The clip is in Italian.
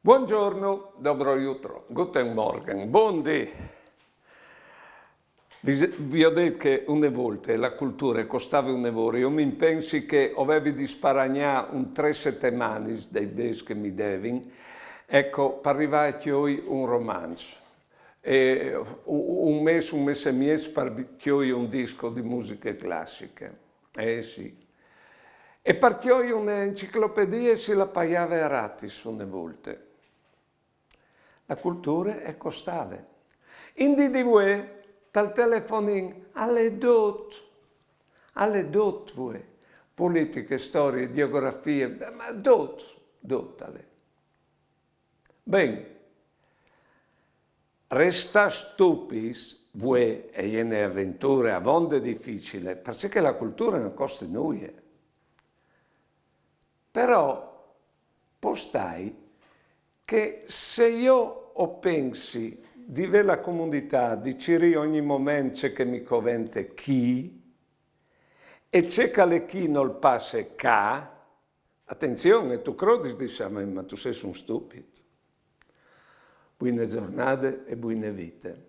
Buongiorno, dobro jutro, guten Morgen, buondì. Vi ho detto che una volta la cultura costava un euro. Io mi pensi che avevi di sparagnare un 3 settimane dei bes che mi devin, ecco, per arrivare a chioi un romanzo. E un mese e mezzo per chioi un disco di musiche classiche. Sì. E per chioi un'enciclopedia si la pagava a gratis una volta. La cultura è costava. In DDW, dal telefonin alle dot voi. Politiche, storie, geografie, ma dot alle. Ben, resta stupis, voi e in avventure a vonde difficile, perché la cultura non costa noi. Però, postai che se io o pensi di avere la comunità di ciri ogni momento che mi covente chi e c'è che chi non passa ca, attenzione, tu credi di ma tu sei un stupido. Buone giornate e buone vite.